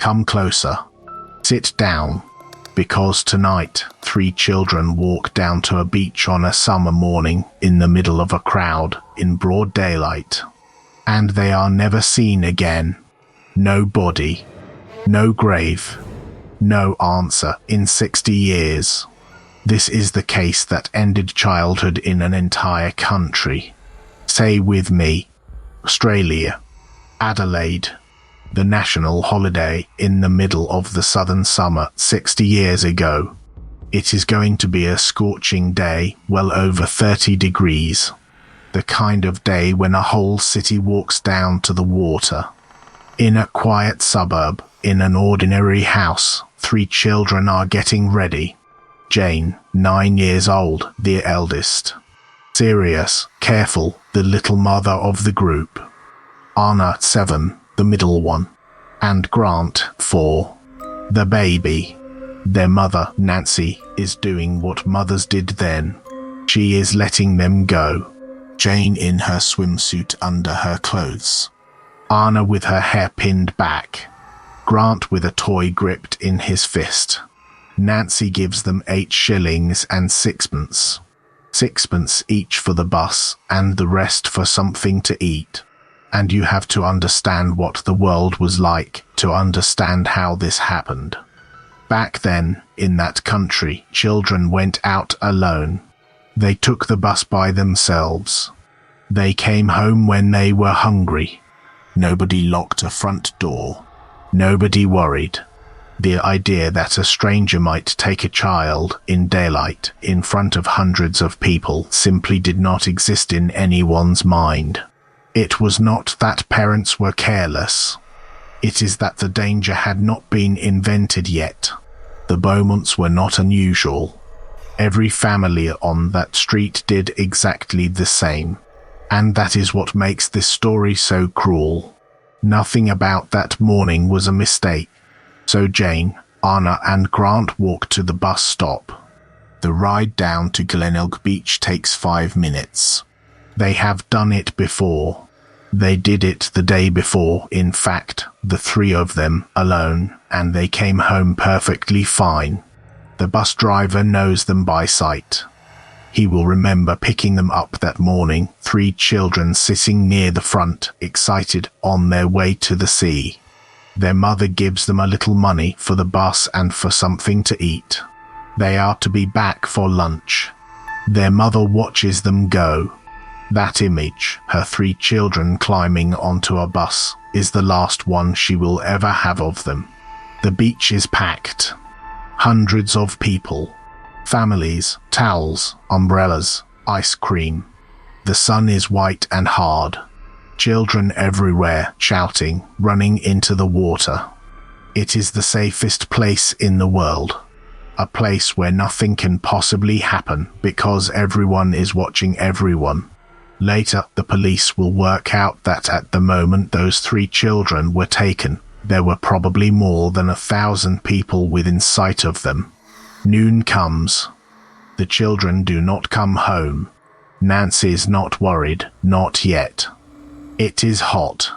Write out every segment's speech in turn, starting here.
Come closer. Sit down. Because tonight, 3 children walk down to a beach on a summer morning in the middle of a crowd in broad daylight. And they are never seen again. No body. No grave. No answer in 60 years. This is the case that ended childhood in an entire country. Say with me, Australia, Adelaide, the national holiday in the middle of the southern summer 60 years ago. It is going to be a scorching day, well over 30 degrees. The kind of day when a whole city walks down to the water. In a quiet suburb, in an ordinary house, 3 children are getting ready. Jane, 9 years old, the eldest. Serious, careful, the little mother of the group. Arnna, 7, the middle one. And Grant, 4, the baby. Their mother, Nancy, is doing what mothers did then. She is letting them go. Jane in her swimsuit under her clothes. Arnna with her hair pinned back. Grant with a toy gripped in his fist. Nancy gives them 8 shillings and 6pence. 6pence each for the bus and the rest for something to eat. And you have to understand what the world was like to understand how this happened. Back then, in that country, children went out alone. They took the bus by themselves. They came home when they were hungry. Nobody locked a front door. Nobody worried. The idea that a stranger might take a child in daylight in front of hundreds of people simply did not exist in anyone's mind. It was not that parents were careless. It is that the danger had not been invented yet. The Beaumonts were not unusual. Every family on that street did exactly the same. And that is what makes this story so cruel. Nothing about that morning was a mistake. So Jane, Arnna and Grant walk to the bus stop. The ride down to Glenelg Beach takes 5 minutes. They have done it before. They did it the day before, in fact, the 3 of them alone, and they came home perfectly fine. The bus driver knows them by sight. He will remember picking them up that morning, 3 children sitting near the front, excited, on their way to the sea. Their mother gives them a little money for the bus and for something to eat. They are to be back for lunch. Their mother watches them go. That image, her 3 children climbing onto a bus, is the last one she will ever have of them. The beach is packed. Hundreds of people. Families, towels, umbrellas, ice cream. The sun is white and hard. Children everywhere, shouting, running into the water. It is the safest place in the world. A place where nothing can possibly happen because everyone is watching everyone. Later, the police will work out that at the moment those 3 children were taken, there were probably more than 1,000 people within sight of them. Noon comes. The children do not come home. Nancy's not worried, not yet. It is hot.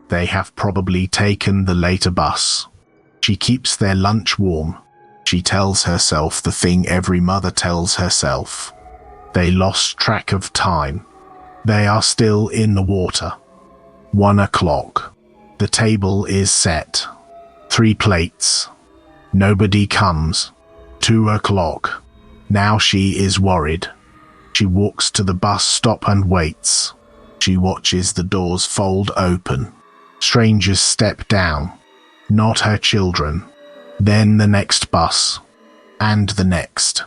They have probably taken the later bus. She keeps their lunch warm. She tells herself the thing every mother tells herself. They lost track of time. They are still in the water. 1 o'clock. The table is set. 3 plates. Nobody comes. 2 o'clock. Now she is worried. She walks to the bus stop and waits. She watches the doors fold open. Strangers step down. Not her children. Then the next bus. And the next.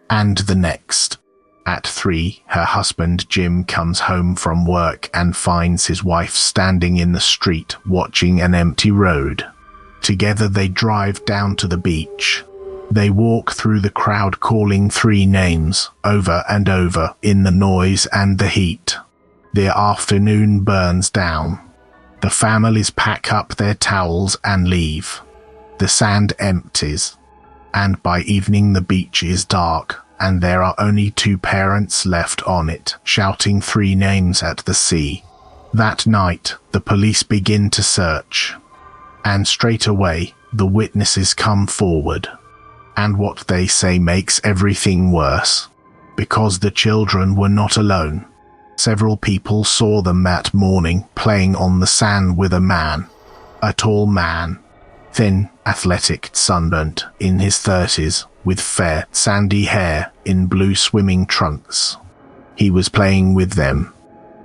And the next. At 3, her husband Jim comes home from work and finds his wife standing in the street watching an empty road. Together they drive down to the beach. They walk through the crowd calling 3 names, over and over, in the noise and the heat. The afternoon burns down. The families pack up their towels and leave. The sand empties. And by evening the beach is dark, and there are only 2 parents left on it, shouting 3 names at the sea. That night, the police begin to search. And straight away, the witnesses come forward. And what they say makes everything worse. Because the children were not alone. Several people saw them that morning playing on the sand with a man. A tall man. Thin, athletic, sunburnt, in his 30s, with fair, sandy hair, in blue swimming trunks. He was playing with them.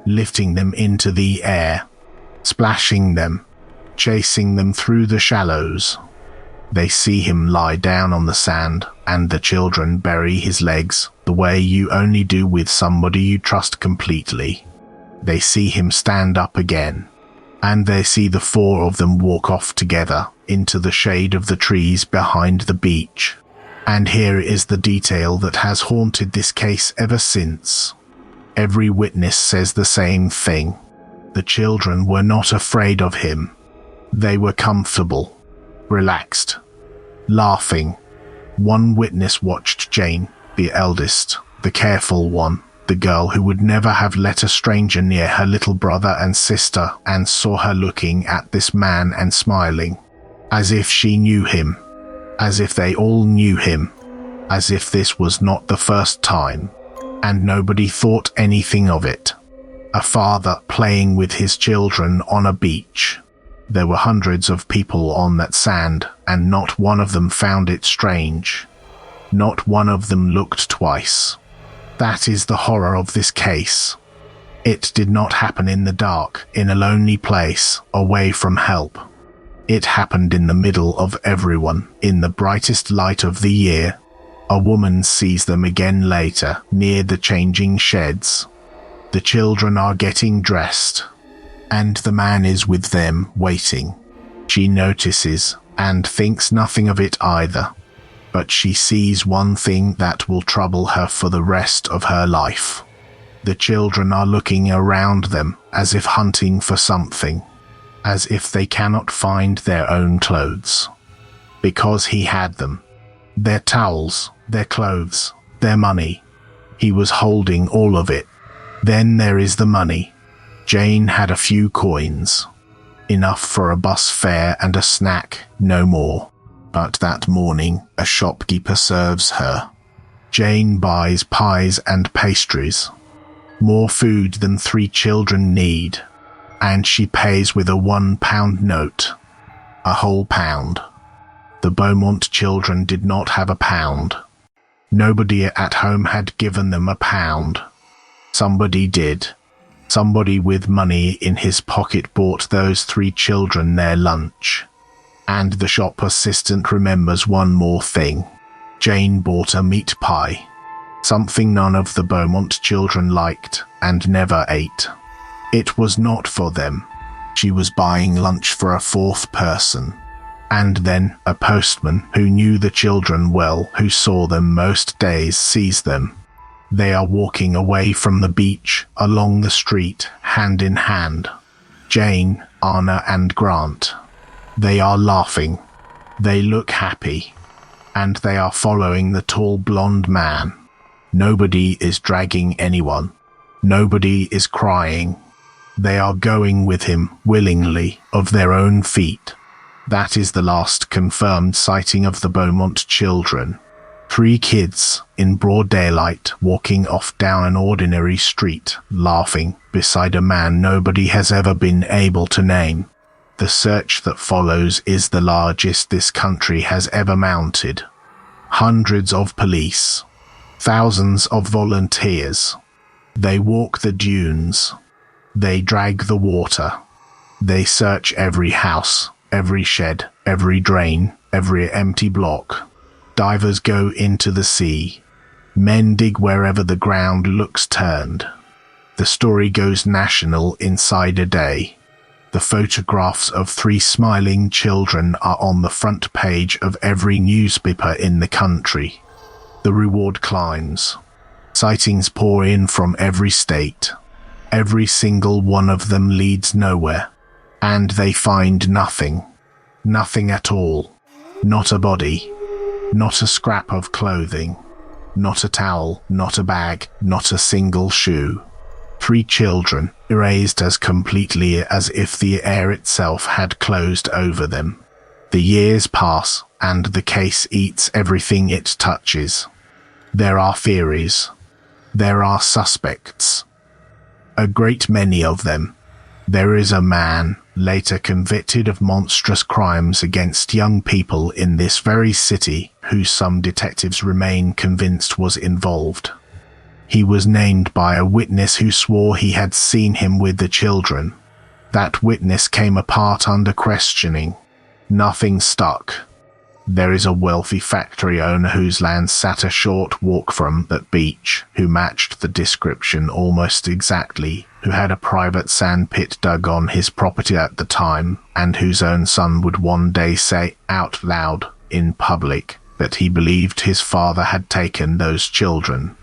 Lifting them into the air. Splashing them. Chasing them through the shallows. They see him lie down on the sand, and the children bury his legs, the way you only do with somebody you trust completely. They see him stand up again, and they see the four of them walk off together into the shade of the trees behind the beach. And here is the detail that has haunted this case ever since. Every witness says the same thing. The children were not afraid of him. They were comfortable, relaxed, laughing. One witness watched Jane, the eldest, the careful one, the girl who would never have let a stranger near her little brother and sister, and saw her looking at this man and smiling, as if she knew him, as if they all knew him, as if this was not the first time, and nobody thought anything of it. A father playing with his children on a beach. There were hundreds of people on that sand, and not one of them found it strange. Not one of them looked twice. That is the horror of this case. It did not happen in the dark, in a lonely place, away from help. It happened in the middle of everyone, in the brightest light of the year. A woman sees them again later, near the changing sheds. The children are getting dressed. And the man is with them, waiting. She notices, and thinks nothing of it either. But she sees one thing that will trouble her for the rest of her life. The children are looking around them, as if hunting for something. As if they cannot find their own clothes. Because he had them. Their towels, their clothes, their money. He was holding all of it. Then there is the money. Jane had a few coins. Enough for a bus fare and a snack, no more. But that morning, a shopkeeper serves her. Jane buys pies and pastries. More food than 3 children need. And she pays with a £1 note. A whole pound. The Beaumont children did not have a pound. Nobody at home had given them a pound. Somebody did. Somebody with money in his pocket bought those 3 children their lunch. And the shop assistant remembers one more thing. Jane bought a meat pie. Something none of the Beaumont children liked, and never ate. It was not for them. She was buying lunch for a 4th person. And then a postman who knew the children well, who saw them most days, sees them. They are walking away from the beach, along the street, hand in hand. Jane, Arnna and Grant. They are laughing. They look happy. And they are following the tall blonde man. Nobody is dragging anyone. Nobody is crying. They are going with him, willingly, of their own feet. That is the last confirmed sighting of the Beaumont children. 3 kids, in broad daylight, walking off down an ordinary street, laughing, beside a man nobody has ever been able to name. The search that follows is the largest this country has ever mounted. Hundreds of police. Thousands of volunteers. They walk the dunes. They drag the water. They search every house, every shed, every drain, every empty block. Divers go into the sea. Men dig wherever the ground looks turned. The story goes national inside a day. The photographs of 3 smiling children are on the front page of every newspaper in the country. The reward climbs. Sightings pour in from every state. Every single one of them leads nowhere. And they find nothing. Nothing at all. Not a body. Not a scrap of clothing. Not a towel, not a bag, not a single shoe. 3 children, erased as completely as if the air itself had closed over them. The years pass, and the case eats everything it touches. There are theories. There are suspects. A great many of them. There is a man, later convicted of monstrous crimes against young people in this very city, who some detectives remain convinced was involved. He was named by a witness who swore he had seen him with the children. That witness came apart under questioning. Nothing stuck. There is a wealthy factory owner whose land sat a short walk from that beach, who matched the description almost exactly, who had a private sand pit dug on his property at the time, and whose own son would one day say out loud, in public, that he believed his father had taken those children.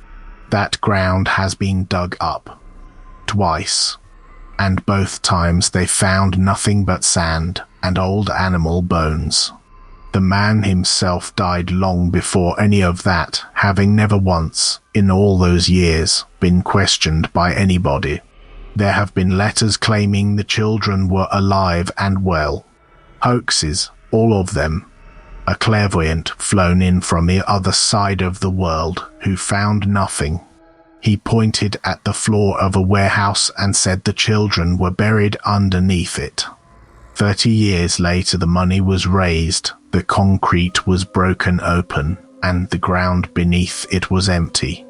That ground has been dug up. Twice. And both times they found nothing but sand and old animal bones. The man himself died long before any of that, having never once, in all those years, been questioned by anybody. There have been letters claiming the children were alive and well. Hoaxes, all of them. A clairvoyant flown in from the other side of the world, who found nothing. He pointed at the floor of a warehouse and said the children were buried underneath it. 30 years later the money was raised, the concrete was broken open, and the ground beneath it was empty.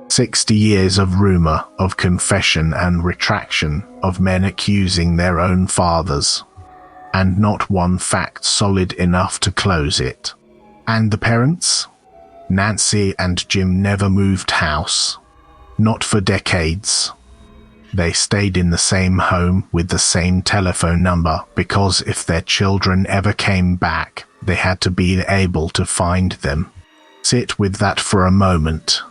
60 years of rumor, of confession and retraction, of men accusing their own fathers. And not one fact solid enough to close it. And the parents? Nancy and Jim never moved house. Not for decades. They stayed in the same home with the same telephone number because if their children ever came back, they had to be able to find them. Sit with that for a moment.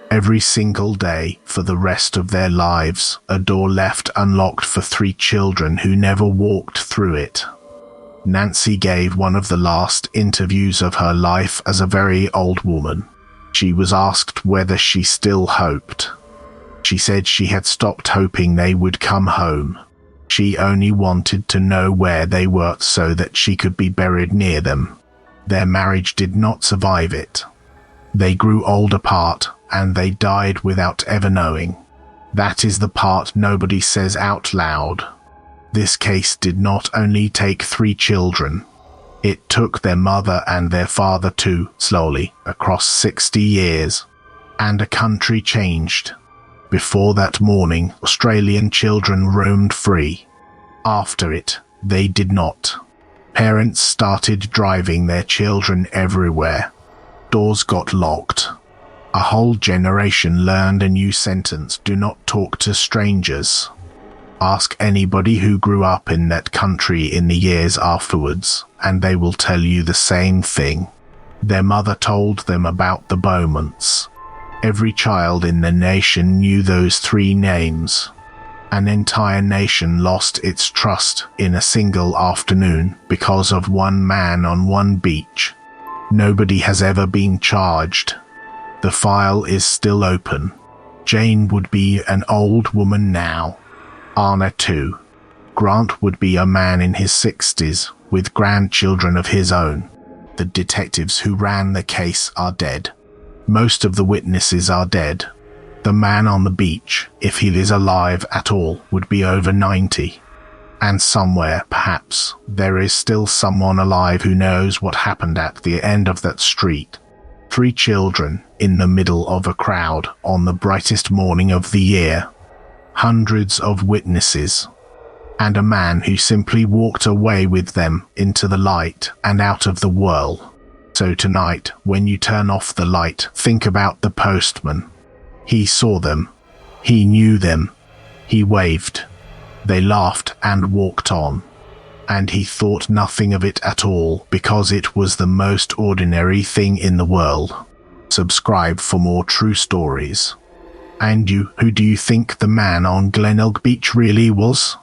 Every single day, for the rest of their lives, a door left unlocked for 3 children who never walked through it. Nancy gave one of the last interviews of her life as a very old woman. She was asked whether she still hoped. She said she had stopped hoping they would come home. She only wanted to know where they were so that she could be buried near them. Their marriage did not survive it. They grew old apart, and they died without ever knowing. That is the part nobody says out loud. This case did not only take 3 children. It took their mother and their father too, slowly, across 60 years. And a country changed. Before that morning, Australian children roamed free. After it, they did not. Parents started driving their children everywhere. Doors got locked. A whole generation learned a new sentence: do not talk to strangers. Ask anybody who grew up in that country in the years afterwards, and they will tell you the same thing. Their mother told them about the Beaumonts. Every child in the nation knew those 3 names. An entire nation lost its trust in a single afternoon because of one man on one beach. Nobody has ever been charged. The file is still open. Jane would be an old woman now. Arnna too. Grant would be a man in his 60s, with grandchildren of his own. The detectives who ran the case are dead. Most of the witnesses are dead. The man on the beach, if he is alive at all, would be over 90. And somewhere, perhaps, there is still someone alive who knows what happened at the end of that street. 3 children in the middle of a crowd on the brightest morning of the year. Hundreds of witnesses. And a man who simply walked away with them into the light and out of the whirl. So tonight, when you turn off the light, think about the postman. He saw them. He knew them. He waved. They laughed and walked on. And he thought nothing of it at all because it was the most ordinary thing in the world. Subscribe for more true stories. And you, who do you think the man on Glenelg Beach really was?